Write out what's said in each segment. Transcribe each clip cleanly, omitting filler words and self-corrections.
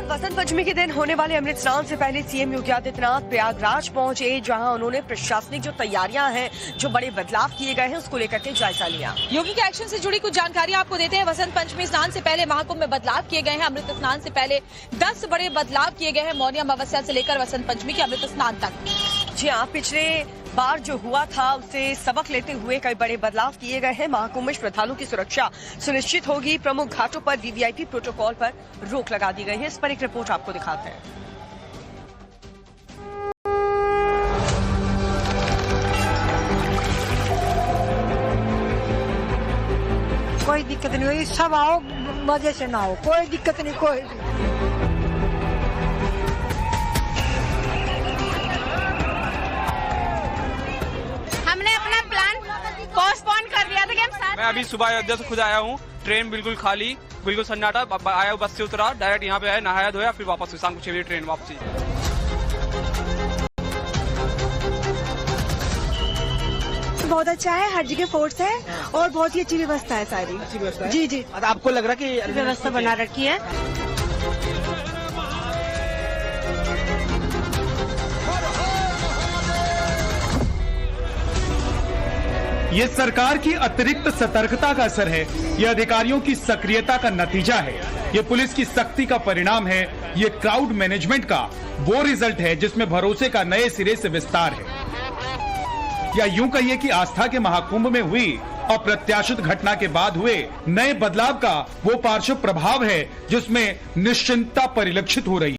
वसंत पंचमी के दिन होने वाले अमृत स्नान से पहले सीएम योगी आदित्यनाथ प्रयागराज पहुंचे, जहां उन्होंने प्रशासनिक जो तैयारियां हैं, जो बड़े बदलाव किए गए हैं, उसको लेकर के जायजा लिया। योगी के एक्शन से जुड़ी कुछ जानकारी आपको देते हैं। वसंत पंचमी स्नान से पहले महाकुंभ में बदलाव किए गए हैं। अमृत स्नान से पहले 10 बड़े बदलाव किए गए हैं, मौनी अमावस्या से लेकर वसंत पंचमी के अमृत स्नान तक। जी हाँ, पिछले बार जो हुआ था उससे सबक लेते हुए कई बड़े बदलाव किए गए हैं। महाकुंभ में श्रद्धालुओं की सुरक्षा सुनिश्चित होगी। प्रमुख घाटों पर वीवीआईपी प्रोटोकॉल पर रोक लगा दी गई है। इस पर एक रिपोर्ट आपको दिखाते हैं। कोई दिक्कत नहीं हुई, सब आओ मजे से ना हो, कोई दिक्कत नहीं। कोई हमने अपना प्लान पोस्टपोन कर दिया था कि हम साथ। मैं अभी सुबह अयोध्या से खुद आया हूँ। ट्रेन बिल्कुल खाली, बिल्कुल सन्नाटा। आया बस से उतरा, डायरेक्ट यहाँ पे आया, नहाया धोया, फिर वापस शाम को 6 बजे ट्रेन वापसी। बहुत अच्छा है, हर जगह फोर्स है और बहुत ही अच्छी व्यवस्था है सारी। अच्छी व्यवस्था है? जी जी। आपको लग रहा है कि व्यवस्था बना रखी है। ये सरकार की अतिरिक्त सतर्कता का असर है, ये अधिकारियों की सक्रियता का नतीजा है, ये पुलिस की सख्ती का परिणाम है, ये क्राउड मैनेजमेंट का वो रिजल्ट है जिसमें भरोसे का नए सिरे से विस्तार है, या यूं कहिए कि आस्था के महाकुंभ में हुई अप्रत्याशित घटना के बाद हुए नए बदलाव का वो पार्श्व प्रभाव है जिसमें निश्चिंतता परिलक्षित हो रही है।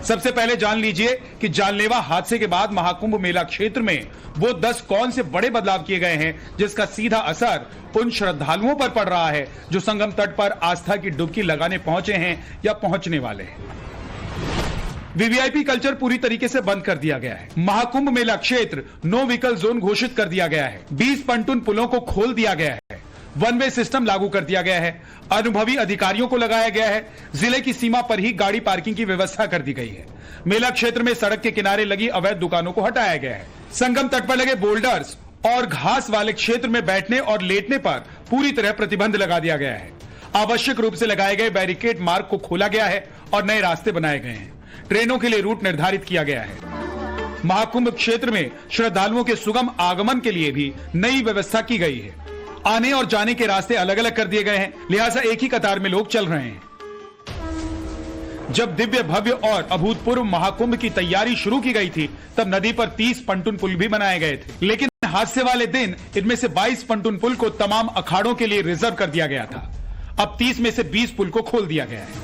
सबसे पहले जान लीजिए कि जानलेवा हादसे के बाद महाकुंभ मेला क्षेत्र में वो 10 कौन से बड़े बदलाव किए गए हैं जिसका सीधा असर उन श्रद्धालुओं पर पड़ रहा है जो संगम तट पर आस्था की डुबकी लगाने पहुंचे हैं या पहुंचने वाले हैं। वीवीआईपी कल्चर पूरी तरीके से बंद कर दिया गया है। महाकुंभ मेला क्षेत्र नो व्हीकल जोन घोषित कर दिया गया है। 20 पंटून पुलों को खोल दिया गया है। वन वे सिस्टम लागू कर दिया गया है। अनुभवी अधिकारियों को लगाया गया है। जिले की सीमा पर ही गाड़ी पार्किंग की व्यवस्था कर दी गई है। मेला क्षेत्र में सड़क के किनारे लगी अवैध दुकानों को हटाया गया है। संगम तट पर लगे बोल्डर्स और घास वाले क्षेत्र में बैठने और लेटने पर पूरी तरह प्रतिबंध लगा दिया गया है। आवश्यक रूप से लगाए गए बैरिकेड मार्ग को खोला गया है और नए रास्ते बनाए गए हैं। ट्रेनों के लिए रूट निर्धारित किया गया है। महाकुंभ क्षेत्र में श्रद्धालुओं के सुगम आगमन के लिए भी नई व्यवस्था की गई है। आने और जाने के रास्ते अलग अलग कर दिए गए हैं, लिहाजा एक ही कतार में लोग चल रहे हैं। जब दिव्य भव्य और अभूतपूर्व महाकुंभ की तैयारी शुरू की गई थी तब नदी पर 30 पंटून पुल भी बनाए गए थे, लेकिन हादसे वाले दिन इनमें से 22 पंटून पुल को तमाम अखाड़ों के लिए रिजर्व कर दिया गया था। अब 30 में से 20 पुल को खोल दिया गया है।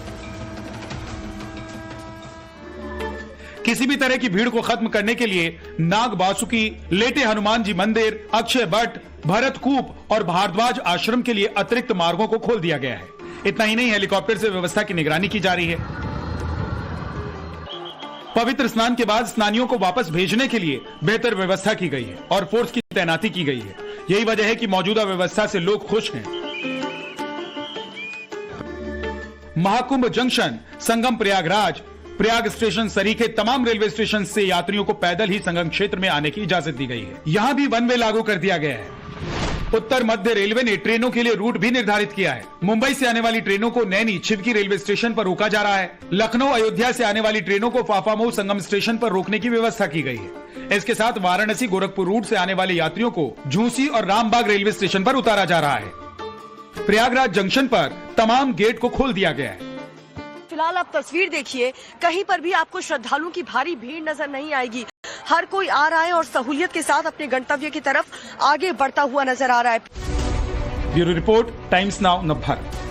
किसी भी तरह की भीड़ को खत्म करने के लिए नाग बासुकी, लेटे हनुमान जी मंदिर, अक्षय वट, भरत कूप और भारद्वाज आश्रम के लिए अतिरिक्त मार्गों को खोल दिया गया है। इतना ही नहीं, हेलीकॉप्टर से व्यवस्था की निगरानी की जा रही है। पवित्र स्नान के बाद स्नानियों को वापस भेजने के लिए बेहतर व्यवस्था की गई है और फोर्स की तैनाती की गई है। यही वजह है कि मौजूदा व्यवस्था से लोग खुश हैं। महाकुंभ जंक्शन, संगम प्रयागराज, प्रयाग स्टेशन सरीखे तमाम रेलवे स्टेशन से यात्रियों को पैदल ही संगम क्षेत्र में आने की इजाजत दी गई है। यहां भी वन वे लागू कर दिया गया है। उत्तर मध्य रेलवे ने ट्रेनों के लिए रूट भी निर्धारित किया है। मुंबई से आने वाली ट्रेनों को नैनी छिवकी रेलवे स्टेशन पर रोका जा रहा है। लखनऊ अयोध्या से आने वाली ट्रेनों को फाफामऊ संगम स्टेशन पर रोकने की व्यवस्था की गई है। इसके साथ वाराणसी गोरखपुर रूट से आने वाले यात्रियों को झूसी और रामबाग रेलवे स्टेशन पर उतारा जा रहा है। प्रयागराज जंक्शन पर तमाम गेट को खोल दिया गया है। फिलहाल आप तस्वीर देखिए, कहीं पर भी आपको श्रद्धालुओं की भारी भीड़ नजर नहीं आएगी। हर कोई आ रहा है और सहूलियत के साथ अपने गंतव्य की तरफ आगे बढ़ता हुआ नजर आ रहा है। Bureau report, times now, Navbharat.